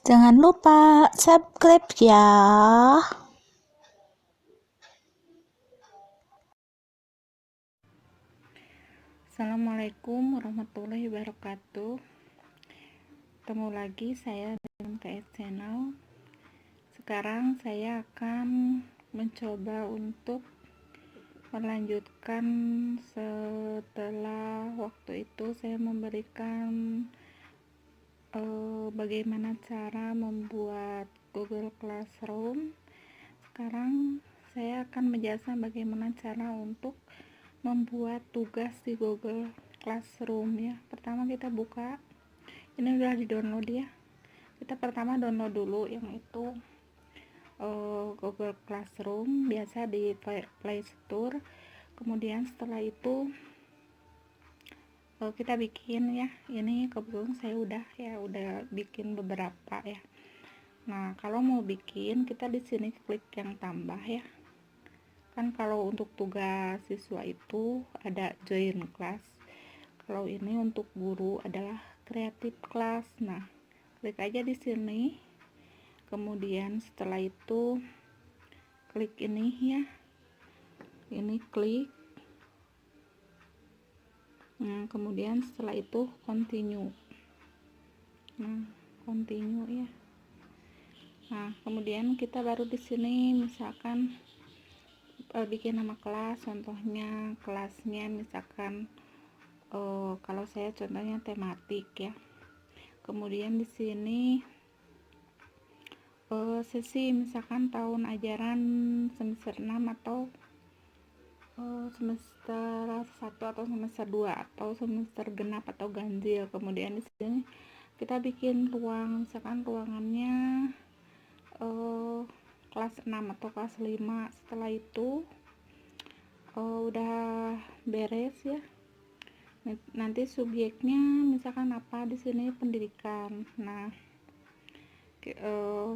Jangan lupa subscribe ya. Assalamualaikum warahmatullahi wabarakatuh. Ketemu lagi saya dalam KS Channel. Sekarang saya akan mencoba untuk melanjutkan setelah waktu itu saya memberikan bagaimana cara membuat Google Classroom. Sekarang saya akan menjelaskan bagaimana cara untuk membuat tugas di Google Classroom ya. Pertama kita buka, ini udah di download ya. Kita pertama download dulu yang itu Google Classroom, biasa di Play Store. Kemudian setelah itu kita bikin ya. Ini kebetulan saya udah bikin beberapa ya. Nah, kalau mau bikin kita di sini klik yang tambah ya. Kan kalau untuk tugas siswa itu ada join class. Kalau ini untuk guru adalah creative class. Nah, klik aja di sini. Kemudian setelah itu klik ini ya. Ini klik. Nah, kemudian setelah itu continue. Nah, continue ya. Nah, kemudian kita baru di sini misalkan bikin nama kelas, contohnya kelasnya misalkan kalau saya contohnya tematik ya. Kemudian di sini sesi misalkan tahun ajaran semester 6 atau semester 1 atau semester 2 atau semester genap atau ganjil. Kemudian di sini kita bikin ruang, misalkan ruangannya kelas 6 atau kelas 5. Setelah itu udah beres ya. Nanti subjeknya misalkan apa di sini pendidikan. Nah,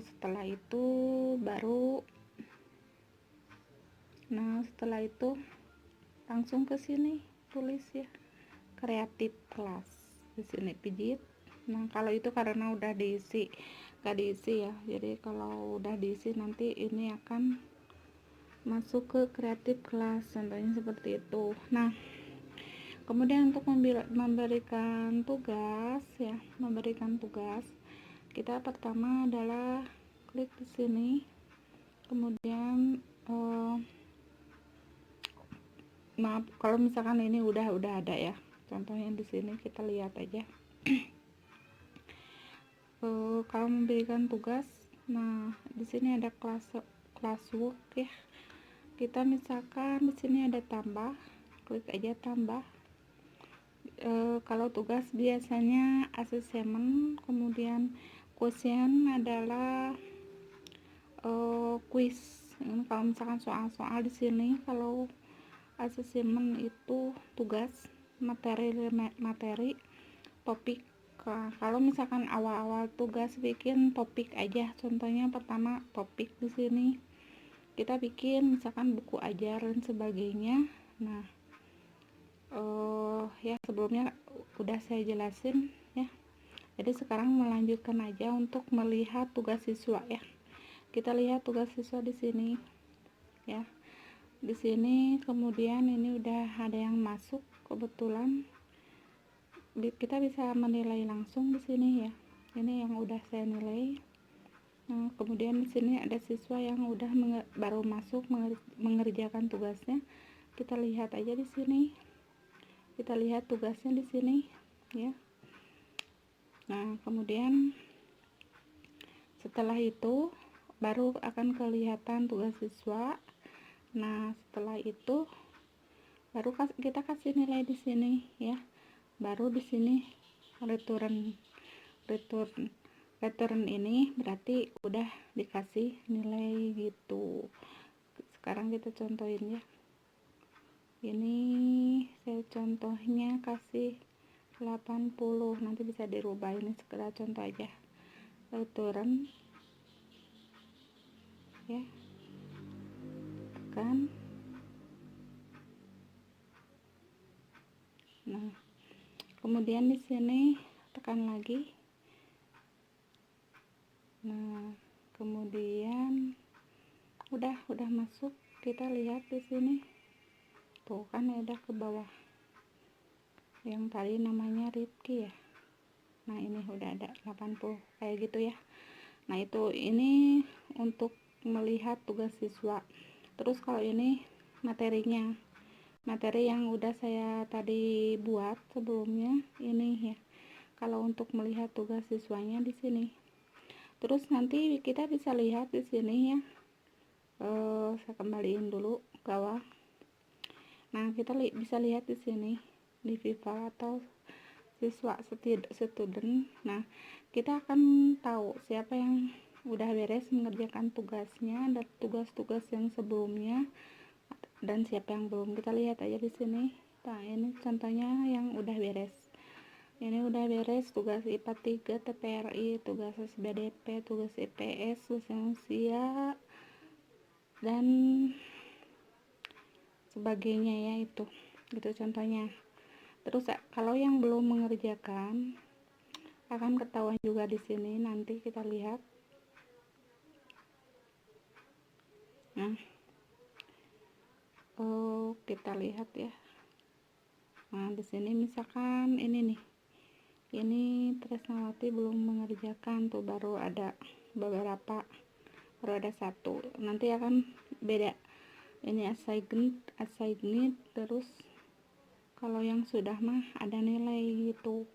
setelah itu langsung ke sini tulis ya kreatif kelas, di sini pijit. Nah, kalau itu karena udah gak diisi ya, jadi kalau udah diisi nanti ini akan masuk ke kreatif kelas, contohnya seperti itu. Nah, kemudian untuk memberikan tugas ya, kita pertama adalah klik di sini, kemudian maaf kalau misalkan ini udah ada ya, contohnya di sini kita lihat aja. Kalau memberikan tugas, nah di sini ada classwork ya. Kita misalkan di sini ada tambah, klik aja tambah. Kalau tugas biasanya assessment, kemudian question adalah quiz. Kalau misalkan soal-soal di sini, kalau assessment itu tugas materi topik. Kalau misalkan awal-awal tugas bikin topik aja, contohnya pertama topik di sini kita bikin misalkan buku ajar dan sebagainya. Nah, ya sebelumnya udah saya jelasin ya. Jadi sekarang melanjutkan aja untuk melihat tugas siswa ya. Kita lihat tugas siswa di sini ya. Di sini kemudian ini udah ada yang masuk, kebetulan kita bisa menilai langsung di sini ya. Ini yang udah saya nilai. Nah, kemudian di sini ada siswa yang udah baru masuk mengerjakan tugasnya. Kita lihat aja di sini. Kita lihat tugasnya di sini ya. Nah, kemudian setelah itu baru akan kelihatan tugas siswa. Nah, setelah itu baru kita kasih nilai di sini ya. Baru di sini return ini berarti udah dikasih nilai gitu. Sekarang kita contohin ya. Ini saya contohnya kasih 80, nanti bisa dirubah, ini sekedar contoh aja. Return ya, tekan. Nah, kemudian di sini tekan lagi. Nah, kemudian udah masuk, kita lihat di sini tuh kan ada ke bawah yang tadi namanya Ripki ya. Nah, ini udah ada 80 kayak gitu ya. Nah, itu ini untuk melihat tugas siswa. Terus kalau ini materinya, materi yang udah saya tadi buat sebelumnya ini ya. Kalau untuk melihat tugas siswanya di sini. Terus nanti kita bisa lihat di sini ya. Saya kembaliin dulu ke awal. Nah, kita bisa lihat di sini di Viva atau siswa student. Nah, kita akan tahu siapa yang udah beres mengerjakan tugasnya dan tugas-tugas yang sebelumnya dan siapa yang belum. Kita lihat aja di sini. Nah, ini contohnya yang udah beres. Ini udah beres tugas IPA 3, TPRI, tugas SBDP, tugas IPS, tugas usia dan sebagainya ya, itu contohnya. Terus kalau yang belum mengerjakan akan ketahuan juga di sini, nanti kita lihat. Nah, kita lihat ya. Nah, di sini misalkan ini nih, ini Tresnawati belum mengerjakan tuh, baru ada beberapa, baru ada satu, nanti akan beda ini assigned. Terus kalau yang sudah mah ada nilai gitu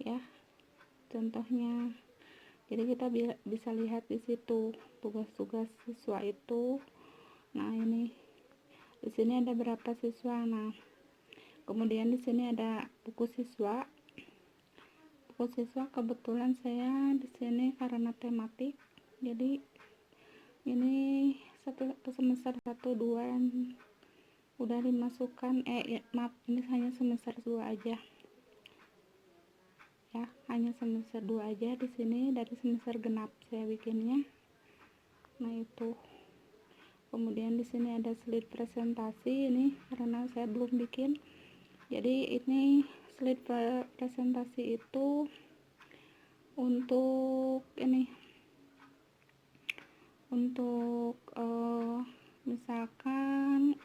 ya, contohnya. Jadi kita bisa lihat di situ tugas-tugas siswa itu. Nah, ini di sini ada berapa siswa. Nah, kemudian di sini ada buku siswa. Buku siswa kebetulan saya di sini karena tematik, jadi ini semester 1 2 udah dimasukkan maaf, ini hanya semester 2 aja ya, hanya semester 2 aja di sini, dari semester genap saya bikinnya. Nah, itu. Kemudian di sini ada slide presentasi, ini karena saya belum bikin. Jadi ini slide presentasi itu untuk ini, untuk misalkan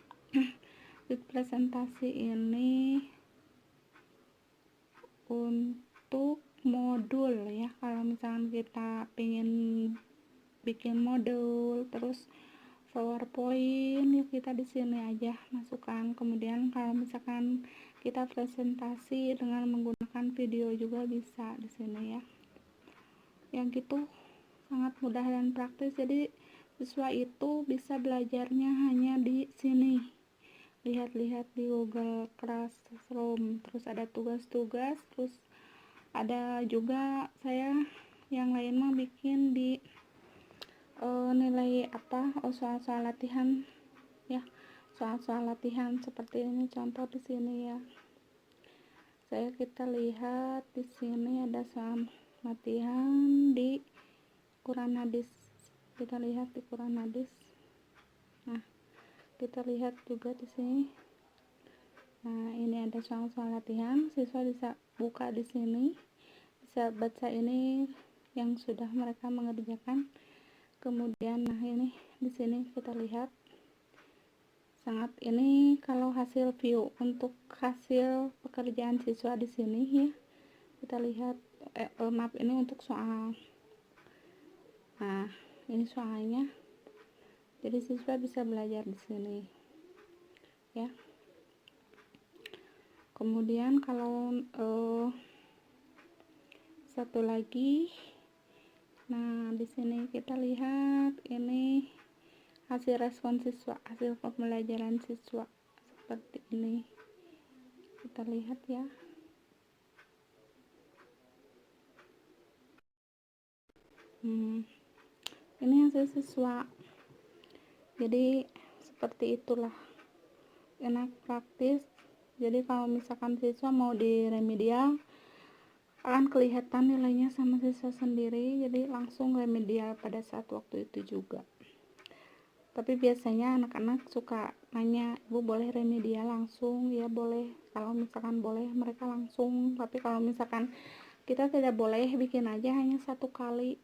slide presentasi ini untuk modul ya. Kalau misalkan kita pengen bikin modul terus PowerPoint ya, kita di sini aja masukkan. Kemudian kalau misalkan kita presentasi dengan menggunakan video juga bisa di sini ya. Yang gitu sangat mudah dan praktis. Jadi siswa itu bisa belajarnya hanya di sini. Lihat-lihat di Google Classroom, terus ada tugas-tugas, terus ada juga saya yang lain mah bikin di nilai apa, soal-soal latihan ya, soal-soal latihan seperti ini contoh di sini ya. Kita lihat di sini ada soal latihan di Quran Hadis. Kita lihat di Quran Hadis. Nah, kita lihat juga di sini. Nah, ini ada soal-soal latihan, siswa bisa buka di sini, bisa baca ini yang sudah mereka mengerjakan. Kemudian nah, ini di sini kita lihat sangat ini kalau hasil view untuk hasil pekerjaan siswa di sini ya. Kita lihat maaf, ini untuk soal. Nah, ini soalnya. Jadi siswa bisa belajar di sini ya. Kemudian kalau satu lagi, nah di sini kita lihat ini hasil respon siswa, hasil pembelajaran siswa seperti ini. Kita lihat ya. Ini hasil siswa. Jadi seperti itulah, enak, praktis. Jadi kalau misalkan siswa mau di remedial akan kelihatan nilainya sama siswa sendiri, jadi langsung remedial pada saat waktu itu juga. Tapi biasanya anak-anak suka nanya, "Bu, boleh remedial langsung?" Ya boleh, kalau misalkan boleh mereka langsung. Tapi kalau misalkan kita tidak boleh, bikin aja hanya 1 kali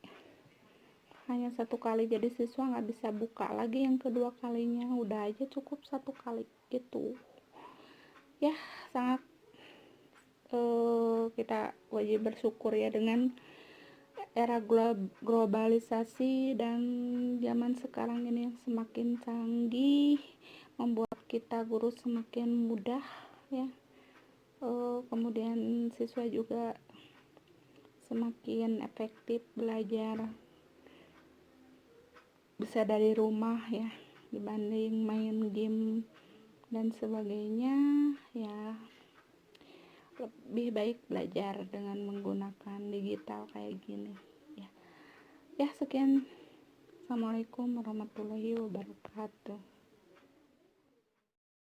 hanya satu kali, jadi siswa nggak bisa buka lagi yang kedua kalinya, udah aja cukup satu kali gitu ya. Sangat kita wajib bersyukur ya dengan era globalisasi dan zaman sekarang ini yang semakin canggih, membuat kita guru semakin mudah ya. Kemudian siswa juga semakin efektif belajar, bisa dari rumah ya, dibanding main game dan sebagainya ya. Lebih baik belajar dengan menggunakan digital kayak gini ya. Sekian, assalamualaikum warahmatullahi wabarakatuh.